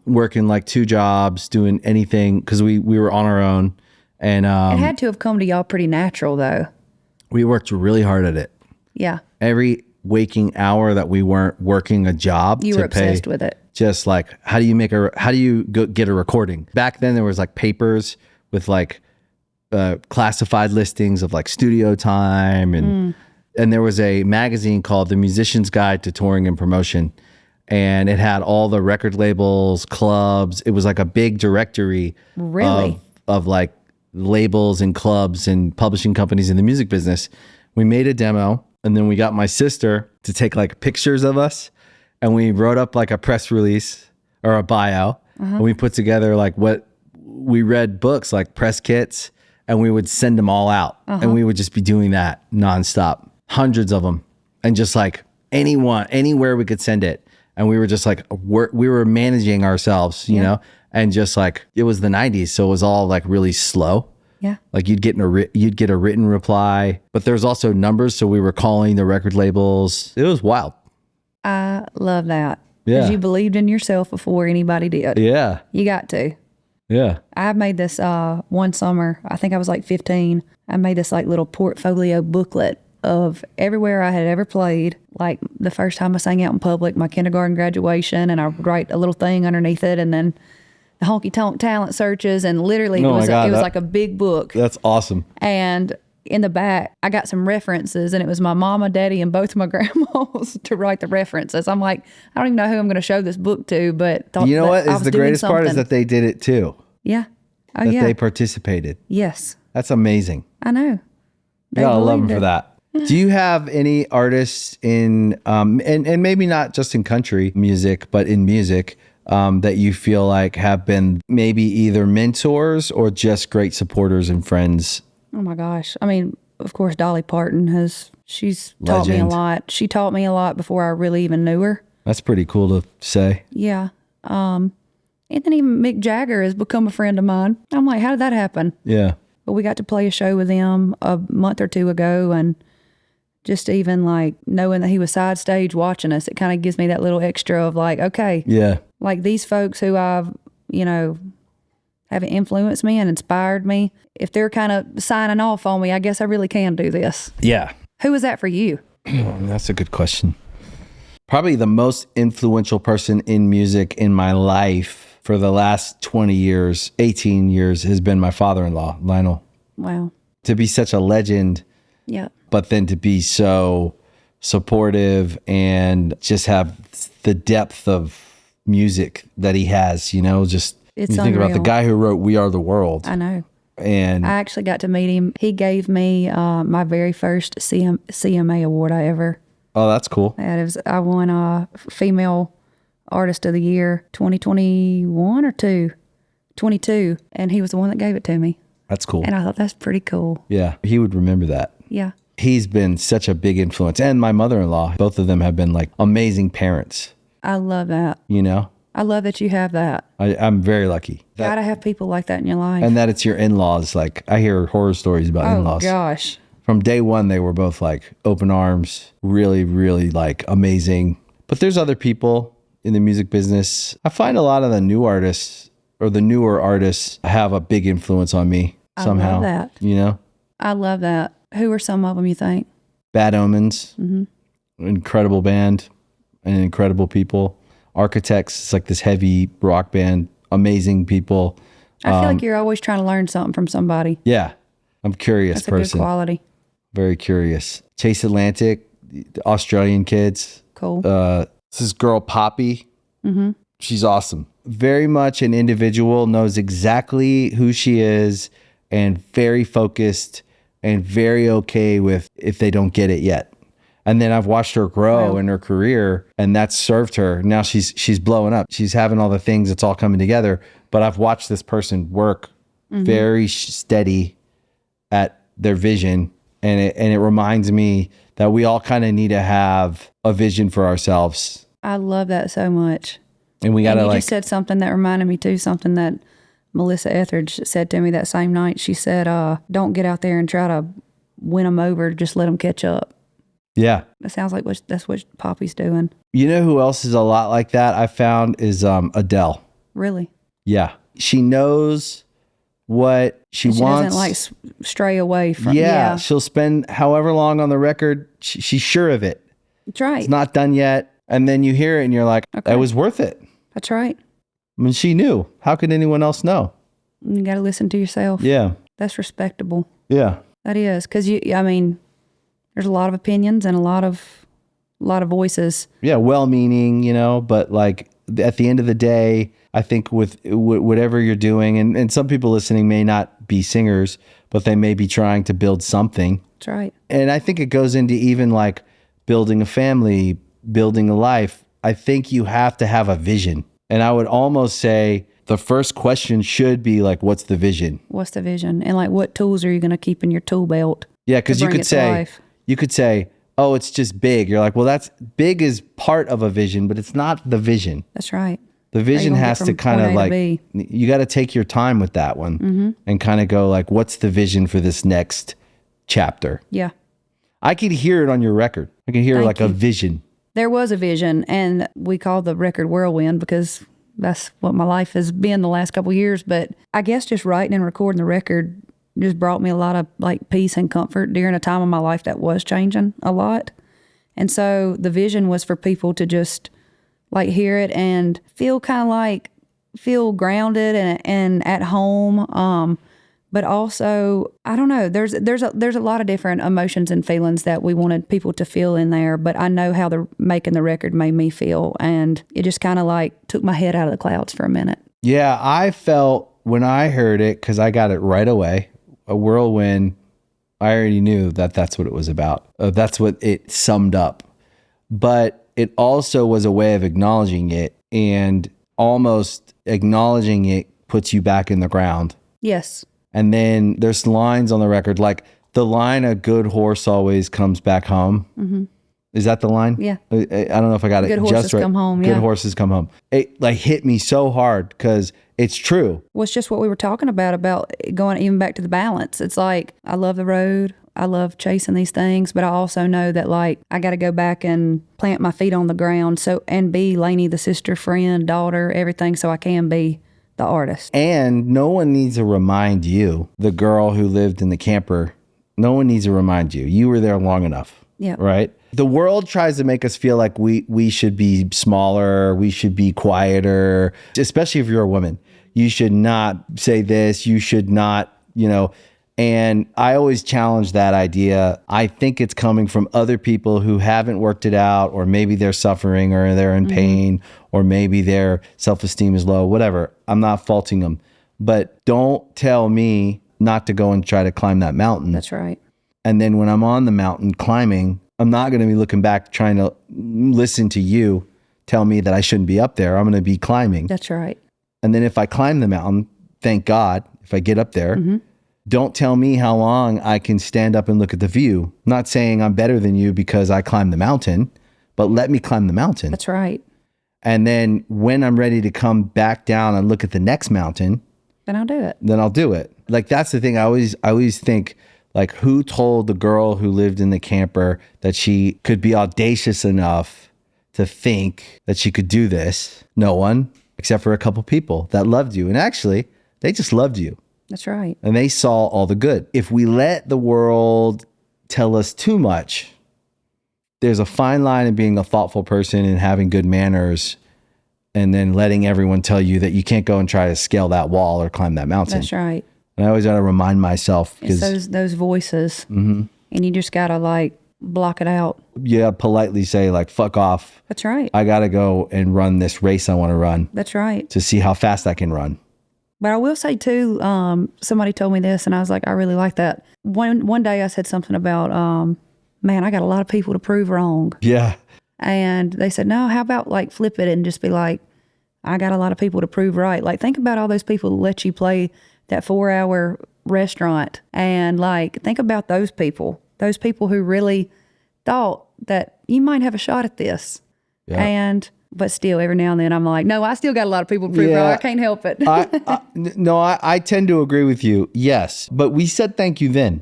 working like 2 jobs, doing anything because we were on our own. And
it had to have come to y'all pretty natural though.
We worked really hard at it.
Yeah.
Every waking hour that we weren't working a job,
you were obsessed with it.
Just like, how do you get a recording? Back then there was like papers with like classified listings of like studio time, and there was a magazine called The Musician's Guide to Touring and Promotion, and it had all the record labels, clubs. It was like a big directory of like labels and clubs and publishing companies in the music business. We made a demo, and then we got my sister to take like pictures of us, and we wrote up like a press release or a bio, and we put together like what we read books like press kits, and we would send them all out, and we would just be doing that nonstop, hundreds of them, and just like anywhere we could send it. And we were just like, we were managing ourselves, you know, and just like, it was the 90s. So it was all like really slow.
Yeah.
Like you'd get a written reply, but there's also numbers. So we were calling the record labels. It was wild.
I love that.
Yeah.
Because you believed in yourself before anybody did.
Yeah.
You got to.
Yeah.
I made this one summer, I think I was like 15. I made this like little portfolio booklet of everywhere I had ever played. Like the first time I sang out in public, my kindergarten graduation, and I would write a little thing underneath it, and then the honky tonk talent searches, and literally it was like a big book.
That's awesome.
And in the back, I got some references, and it was my mama, daddy, and both of my grandmas to write the references. I'm like, I don't even know who I'm going to show this book to, but
you know what is the greatest part is that they did it too.
Yeah. Oh,
that they participated.
Yes.
That's amazing.
I know.
You gotta love them for that. Do you have any artists in, and maybe not just in country music, but in music, that you feel like have been maybe either mentors or just great supporters and friends?
Oh my gosh. I mean, of course, Dolly Parton she's taught me a lot. She taught me a lot before I really even knew her.
That's pretty cool to say.
Yeah. And then even Mick Jagger has become a friend of mine. I'm like, how did that happen?
Yeah.
But we got to play a show with him a month or 2 ago, and just even like knowing that he was side stage watching us, it kind of gives me that little extra of like, okay,
yeah,
like these folks who I've, have influenced me and inspired me, if they're kind of signing off on me, I guess I really can do this.
Yeah.
Who was that for you?
That's a good question. Probably the most influential person in music in my life for the last 20 years, 18 years has been my father-in-law, Lionel.
Wow.
To be such a legend.
Yeah.
But then to be so supportive and just have the depth of music that he has, just
It's
you think about the
unreal.
guy who wrote We Are the World.
I know.
And
I actually got to meet him. He gave me my very first CMA award I ever
oh, that's cool.
had. I won Female Artist of the Year 2021 or 22, and he was the one that gave it to me.
That's cool.
And I thought that's pretty cool.
Yeah, he would remember that.
Yeah.
He's been such a big influence. And my mother-in-law, both of them have been like amazing parents,
I love that. I love that you have that.
I'm very lucky.
Gotta have people like that in your life.
And that it's your in-laws. Like I hear horror stories about in-laws.
Oh gosh.
From day one, they were both like open arms, really, really like amazing. But there's other people in the music business. I find a lot of the new artists or the newer artists have a big influence on me somehow.
I love that. I love that. Who are some of them you think?
Bad Omens, incredible band and incredible people. Architects, it's like this heavy rock band, amazing people.
I feel like you're always trying to learn something from somebody.
Yeah, I'm a curious
That's
person.
a good quality.
Very curious. Chase Atlantic, the Australian kids.
Cool.
This is girl Poppy. She's awesome. Very much an individual, knows exactly who she is, and very focused and very okay with if they don't get it yet. And then I've watched her grow in her career, and that's served her. Now she's blowing up. She's having all the things. It's all coming together. But I've watched this person work very steady at their vision, and it reminds me that we all kind of need to have a vision for ourselves.
I love that so much.
And we got to
you just said something that reminded me too, something that Melissa Etheridge said to me that same night. She said, don't get out there and try to win them over. Just let them catch up.
Yeah.
It sounds like that's what Poppy's doing.
You know who else is a lot like that I found is Adele.
Really?
Yeah. She knows what she wants.
Doesn't like stray away from.
Yeah. She'll spend however long on the record. She's sure of it.
That's right.
It's not done yet. And then you hear it and you're like, that was worth it.
That's right.
I mean, she knew. How could anyone else know?
You got to listen to yourself.
Yeah.
That's respectable.
Yeah.
That is. Because there's a lot of opinions and a lot of voices.
Yeah, well-meaning, but like at the end of the day, I think with whatever you're doing, and some people listening may not be singers, but they may be trying to build something.
That's right.
And I think it goes into even like building a family, building a life. I think you have to have a vision. And I would almost say the first question should be like, what's the vision?
What's the vision? And like, what tools are you going to keep in your tool belt?
Yeah, because you could say, oh, it's just big. You're like, well, that's big is part of a vision, but it's not the vision.
That's right.
The vision has to kind of like, you got to take your time with that one and kind of go like, what's the vision for this next chapter?
Yeah.
I could hear it on your record. I can hear a vision.
There was a vision, and we call the record Whirlwind because that's what my life has been the last couple of years. But I guess just writing and recording the record just brought me a lot of like peace and comfort during a time of my life that was changing a lot. And so the vision was for people to just like hear it and feel kind of like feel grounded and at home. But also, I don't know, there's a lot of different emotions and feelings that we wanted people to feel in there, but I know how making the record made me feel, and it just kind of like took my head out of the clouds for a minute.
Yeah, I felt when I heard it, because I got it right away, a Whirlwind, I already knew that that's what it was about. That's what it summed up. But it also was a way of acknowledging it, and almost acknowledging it puts you back in the ground.
Yes.
And then there's lines on the record, like the line, "A good horse always comes back home." Mm-hmm. Is that the line?
Yeah.
I don't know if I got it just right.
Good horses come home.
Good horses come home. It like hit me so hard because it's true.
Well, it's just what we were talking about going even back to the balance. It's like, I love the road. I love chasing these things, but I also know that like I got to go back and plant my feet on the ground and be Lainey, the sister, friend, daughter, everything, so I can be the artist.
And no one needs to remind you, the girl who lived in the camper, no one needs to remind you. You were there long enough.
Yeah.
Right? The world tries to make us feel like we should be smaller, we should be quieter, especially if you're a woman. You should not say this, you should not, And I always challenge that idea. I think it's coming from other people who haven't worked it out, or maybe they're suffering, or they're in pain, or maybe their self-esteem is low, whatever. I'm not faulting them. But don't tell me not to go and try to climb that mountain.
That's right.
And then when I'm on the mountain climbing, I'm not going to be looking back trying to listen to you tell me that I shouldn't be up there. I'm going to be climbing.
That's right.
And then if I climb the mountain, thank God, if I get up there, don't tell me how long I can stand up and look at the view. I'm not saying I'm better than you because I climbed the mountain, but let me climb the mountain.
That's right.
And then when I'm ready to come back down and look at the next mountain,
then I'll do it.
Then I'll do it. Like, that's the thing. I always think, like, who told the girl who lived in the camper that she could be audacious enough to think that she could do this? No one, except for a couple people that loved you. And actually, they just loved you.
That's right.
And they saw all the good. If we let the world tell us too much, there's a fine line in being a thoughtful person and having good manners, and then letting everyone tell you that you can't go and try to scale that wall or climb that mountain.
That's right.
And I always got to remind myself,
because those voices, and you just got to like block it out.
Yeah, politely say like, fuck off.
That's right.
I got to go and run this race I want to run.
That's right.
To see how fast I can run.
But I will say too, somebody told me this and I was like, I really like that. One day I said something about, man, I got a lot of people to prove wrong.
Yeah.
And they said, no, how about like flip it and just be like, I got a lot of people to prove right. Like, think about all those people that let you play that 4-hour restaurant. And like, think about those people who really thought that you might have a shot at this. Yeah. But still, every now and then I'm like, no, I still got a lot of people to prove right. I can't help it.
I tend to agree with you. Yes. But we said thank you then.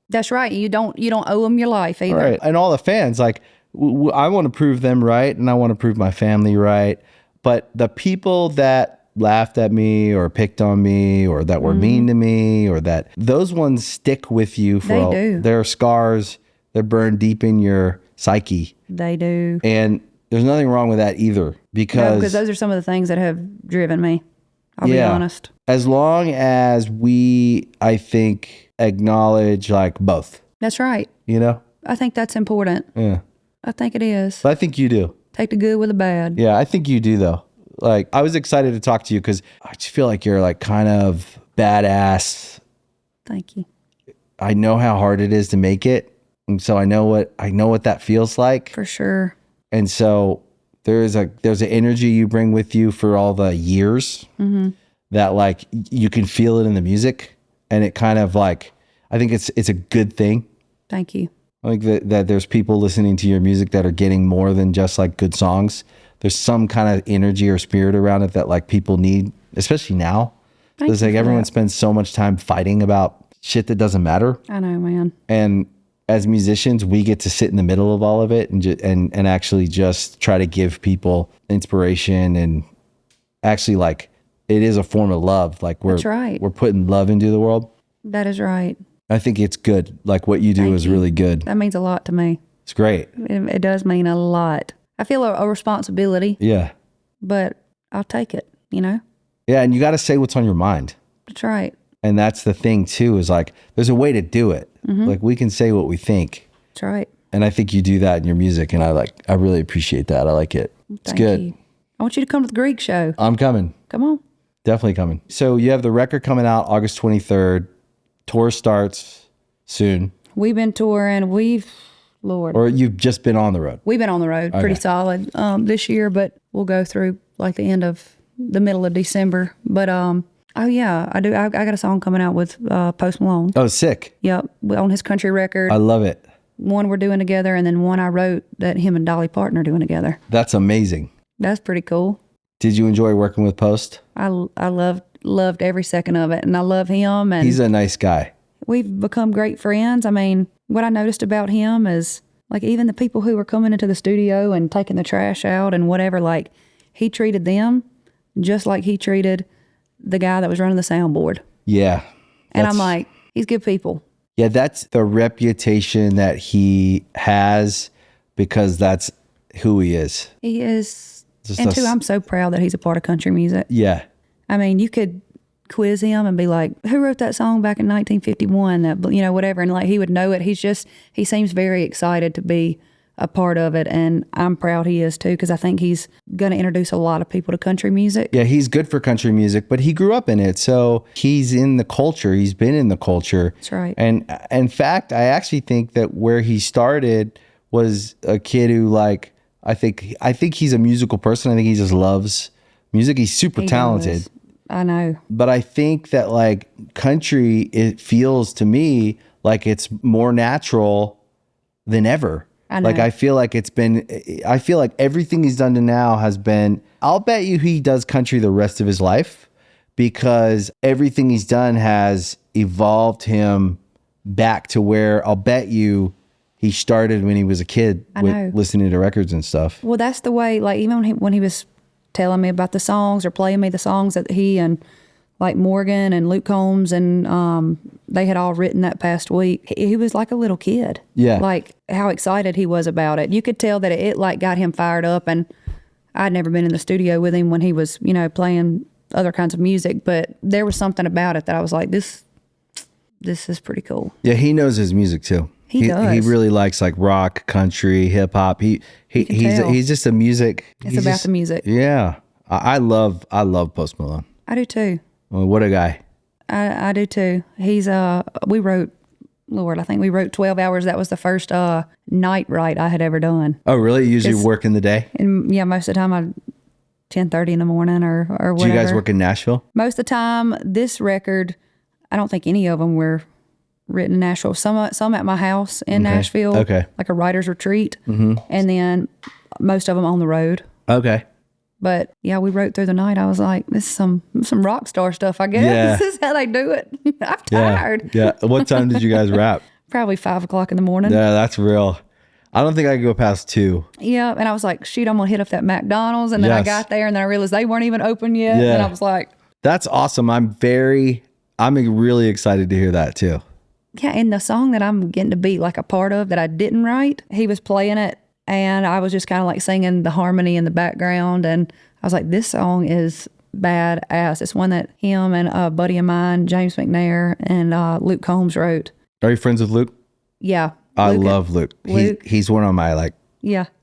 That's right. You don't owe them your life either.
Right. And all the fans, like, I want to prove them right, and I want to prove my family right. But the people that laughed at me or picked on me or that were mean to me, or that, those ones stick with you for their scars. They're burned deep in your psyche. They do. And there's nothing wrong with that either, because
those are some of the things that have driven me. I'll be honest.
As long as we, I think, acknowledge like both.
That's right.
You know?
I think that's important.
Yeah.
I think it is.
But I think you do.
Take the good with the bad.
Yeah, I think you do though. Like, I was excited to talk to you because I just feel like you're like kind of badass.
Thank you.
I know how hard it is to make it. And so I know what that feels like.
For sure. And
so there's an energy you bring with you for all the years that like you can feel it in the music, and it kind of like, I think it's a good thing.
Thank you.
I think that there's people listening to your music that are getting more than just like good songs. There's some kind of energy or spirit around it that like people need, especially now. It's like everyone spends so much time fighting about shit that doesn't matter.
I know, man.
And as musicians, we get to sit in the middle of all of it and actually just try to give people inspiration, and actually like it is a form of love. Like we're putting love into the world.
That is right.
I think it's good. Like what you do is really good.
That means a lot to me.
It's great.
It does mean a lot. I feel a responsibility.
Yeah.
But I'll take it, you know?
Yeah, and you got to say what's on your mind.
That's right.
And that's the thing too, is like there's a way to do it. Like we can say what we think.
That's right.
And I think you do that in your music, and I really appreciate that. I like it. It's good.
You. I want you to come to the Greek show.
I'm coming.
Come on.
Definitely coming. So you have the record coming out August 23rd. Tour starts soon. We've been touring. Or you've just been on the road? We've been on the road pretty solid this year, but we'll go through like the middle of December. But oh yeah, I do. I got a song coming out with Post Malone. Oh, sick. Yep, on his country record. I love it. One we're doing together, and then one I wrote that him and Dolly Parton are doing together. That's amazing. That's pretty cool. Did you enjoy working with Post? I loved every second of it, and I love him. And he's a nice guy. We've become great friends. I mean, what I noticed about him is like even the people who were coming into the studio and taking the trash out and whatever, like he treated them just like he treated the guy that was running the soundboard. Yeah. And I'm like, he's good people. Yeah, that's the reputation that he has because that's who he is. He is. And too, I'm so proud that he's a part of country music. Yeah. I mean, you could
quiz him and be like, who wrote that song back in 1951? That, you know, whatever. And like, he would know it. He seems very excited to be a part of it. And I'm proud he is too, because I think he's going to introduce a lot of people to country music.
Yeah, he's good for country music, but he grew up in it. So he's in the culture. He's been in the culture.
That's right.
And in fact, I actually think that where he started was a kid who like, I think he's a musical person. I think he just loves music. He's super talented.
Does. I know.
But I think that like country, it feels to me like it's more natural than ever. Like I feel like everything he's done to now has been, I'll bet you he does country the rest of his life, because everything he's done has evolved him back to where I'll bet you he started when he was a kid with listening to records and stuff.
Well, that's the way, like even when he was telling me about the songs or playing me the songs that he and like Morgan and Luke Combs and they had all written that past week. He was like a little kid.
Yeah.
Like how excited he was about it. You could tell that it like got him fired up, and I'd never been in the studio with him when he was, you know, playing other kinds of music, but there was something about it that I was like, this is pretty cool.
Yeah, he knows his music too.
He does.
He really likes like rock, country, hip hop. He's just a music.
It's about the music.
Yeah. I love Post Malone.
I do too.
Well, what a guy.
I do too. He's we wrote, Lord, I think we wrote 12 hours. That was the first night write I had ever done.
Oh, really? You usually work in the day?
And yeah, most of the time I 10:30 in the morning or whatever.
Do you guys work in Nashville?
Most of the time, this record, I don't think any of them were written in Nashville. Some at my house in Nashville.
Okay.
Like a writer's retreat. Mm-hmm. And then most of them on the road.
Okay.
But yeah, we wrote through the night. I was like, this is some rock star stuff, I guess.
Yeah.
This is how they do it. I'm tired.
Yeah. What time did you guys wrap?
Probably 5 o'clock in the morning.
Yeah, that's real. I don't think I could go past 2.
Yeah. And I was like, shoot, I'm going to hit up that McDonald's. And then I got there and then I realized they weren't even open yet. Yeah. And I was like,
that's awesome. I'm really excited to hear that too.
Yeah. And the song that I'm getting to be like a part of that I didn't write, he was playing it. And I was just kind of like singing the harmony in the background. And I was like, this song is badass. It's one that him and a buddy of mine, James McNair, and Luke Combs wrote.
Are you friends with Luke?
Yeah.
I love Luke. He's one of my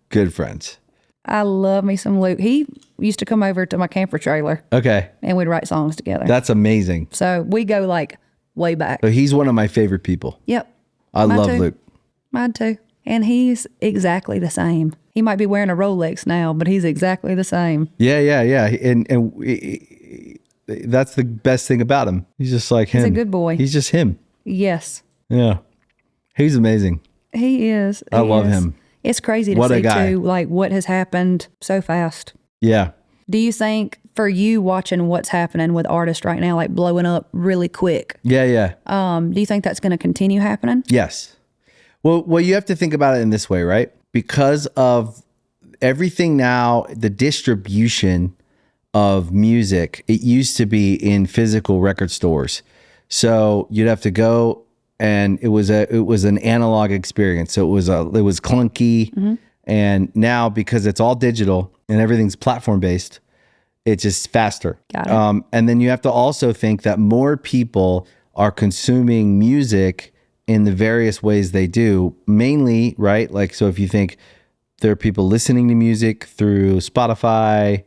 good friends.
I love me some Luke. He used to come over to my camper trailer.
Okay.
And we'd write songs together.
That's amazing.
So we go like way back.
So he's one of my favorite people.
Yep.
I love Luke.
Mine too. And he's exactly the same. He might be wearing a Rolex now, but he's exactly the same.
Yeah. And that's the best thing about him. He's just like him.
He's a good boy.
He's just him.
Yes.
Yeah. He's amazing.
He is.
I love him.
It's crazy to see too, like what has happened so fast.
Yeah.
Do you think for you watching what's happening with artists right now, like blowing up really quick?
Yeah.
Do you think that's going to continue happening?
Yes. Well, you have to think about it in this way, right? Because of everything now, the distribution of music, it used to be in physical record stores. So you'd have to go, and it was an analog experience. So it was clunky. Mm-hmm. And now, because it's all digital and everything's platform based, it's just faster.
Got it.
And then you have to also think that more people are consuming music in the various ways they do, mainly, right? Like, so if you think there are people listening to music through Spotify,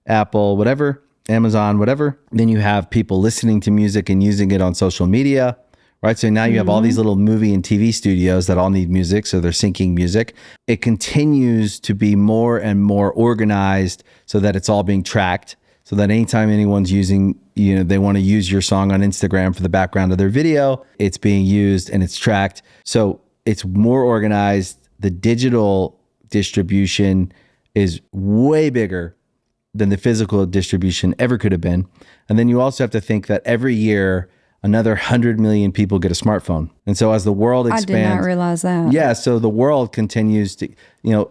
Apple, whatever, Amazon, whatever, then you have people listening to music and using it on social media, right? So now you have all these little movie and TV studios that all need music, so they're syncing music. It continues to be more and more organized so that it's all being tracked, so that anytime anyone's using, they want to use your song on Instagram for the background of their video, it's being used and it's tracked. So it's more organized. The digital distribution is way bigger than the physical distribution ever could have been. And then you also have to think that every year, another 100 million people get a smartphone. And so as the world expands...
I did not realize that.
Yeah, so the world continues to,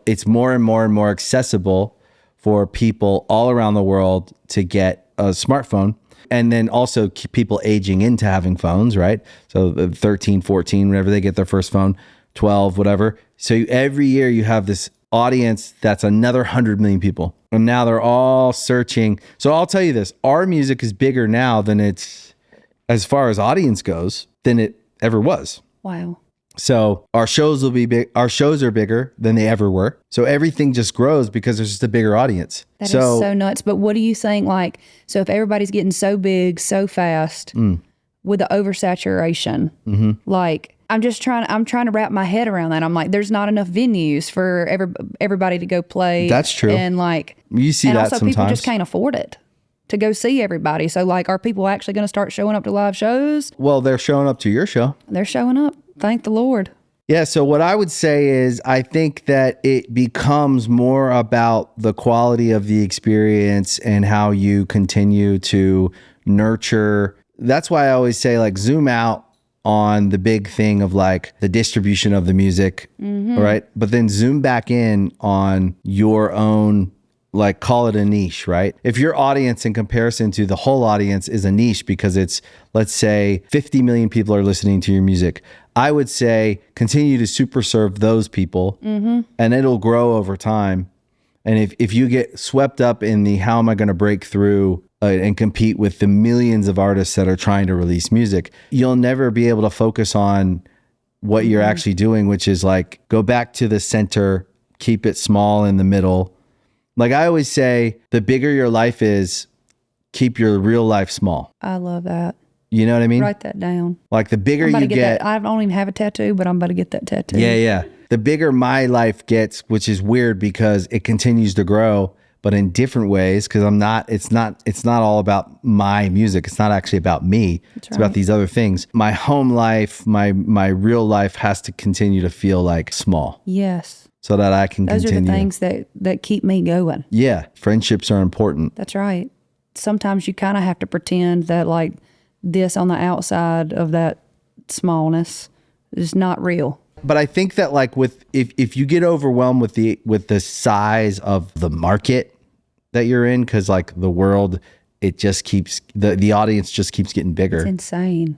it's more and more and more accessible for people all around the world to get a smartphone. And then also keep people aging into having phones, right? So 13, 14, whenever they get their first phone, 12, whatever. So every year you have this audience that's another 100 million people. And now they're all searching. So I'll tell you this, our music is bigger now than it's, as far as audience goes, than it ever was.
Wow.
So our shows will be big. Our shows are bigger than they ever were. So everything just grows because there's just a bigger audience.
That is so nuts. But what do you think? Like, so if everybody's getting so big, so fast with the oversaturation, like I'm trying to wrap my head around that. I'm like, there's not enough venues for everybody to go play.
That's true.
And like,
you see
and
that
also
sometimes.
people just can't afford it to go see everybody. So like, are people actually going to start showing up to live shows?
Well, they're showing up to your show.
They're showing up. Thank the Lord.
Yeah. So what I would say is I think that it becomes more about the quality of the experience and how you continue to nurture. That's why I always say, like, zoom out on the big thing of like the distribution of the music, right? But then zoom back in on your own, like, call it a niche, right? If your audience in comparison to the whole audience is a niche because it's, let's say 50 million people are listening to your music, I would say continue to super serve those people and it'll grow over time. And if you get swept up in the, how am I going to break through and compete with the millions of artists that are trying to release music, you'll never be able to focus on what you're actually doing, which is like, go back to the center, keep it small in the middle. Like I always say, the bigger your life is, keep your real life small.
I love that.
You know what I mean?
Write that down.
Like the bigger you get.
That. I don't even have a tattoo, but I'm about to get that tattoo.
Yeah. The bigger my life gets, which is weird because it continues to grow, but in different ways. Because it's not all about my music. It's not actually about me. It's about these other things. My home life, my real life has to continue to feel like small.
Yes.
So that I can continue.
Those are the things that keep me going.
Yeah. Friendships are important.
That's right. Sometimes you kind of have to pretend that like this on the outside of that smallness is not real.
But I think that like if you get overwhelmed with the size of the market that you're in, because like the world, it just keeps the audience just keeps getting bigger.
It's insane.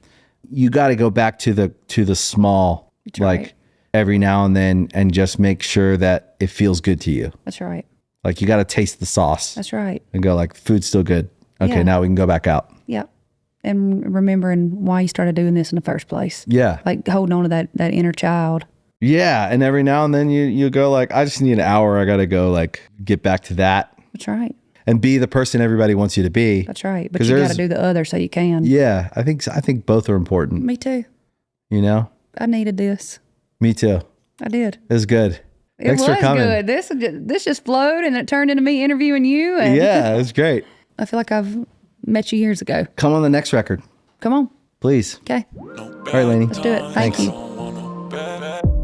You got to go back to the small,
That's
like
right.
every now and then, and just make sure that it feels good to you.
That's right.
Like you got to taste the sauce.
That's right.
And go like, food's still good. Okay,
Yeah.
now we can go back out.
Yep. And remembering why you started doing this in the first place.
Yeah.
Like holding on to that inner child.
Yeah. And every now and then you go like, I just need an hour. I got to go like get back to that.
That's right.
And be the person everybody wants you to be.
That's right. But you got to do the other so you can.
Yeah. I think both are important.
Me too.
You know?
I needed this.
Me too.
I did.
It was good. Thanks
it was
for coming.
Good. This just flowed and it turned into me interviewing you. And
Yeah, it was great.
I feel like I've met you years ago.
Come on the next record.
Come on.
Please.
Okay.
All right, Lainey.
Let's do it. Thank you.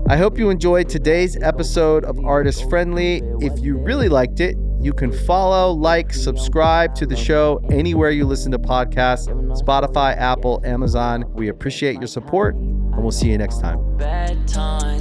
I hope you enjoyed today's episode of Artist Friendly. If you really liked it, you can follow, like, subscribe to the show anywhere you listen to podcasts, Spotify, Apple, Amazon. We appreciate your support, and we'll see you next time.
Bad times.